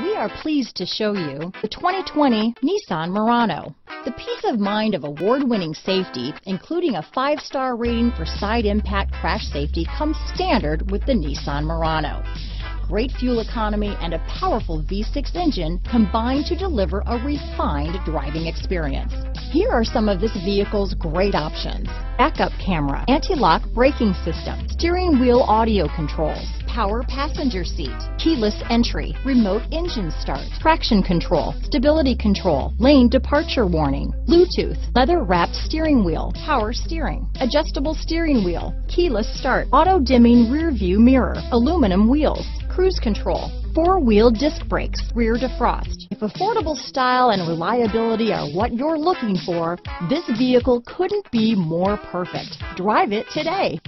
We are pleased to show you the 2020 Nissan Murano. The peace of mind of award-winning safety, including a 5-star rating for side impact crash safety, comes standard with the Nissan Murano. Great fuel economy and a powerful V6 engine combine to deliver a refined driving experience. Here are some of this vehicle's great options: backup camera, anti-lock braking system, steering wheel audio controls, power passenger seat, keyless entry, remote engine start, traction control, stability control, lane departure warning, Bluetooth, leather-wrapped steering wheel, power steering, adjustable steering wheel, keyless start, auto-dimming rear view mirror, aluminum wheels, cruise control, 4-wheel disc brakes, rear defrost. If affordable style and reliability are what you're looking for, this vehicle couldn't be more perfect. Drive it today.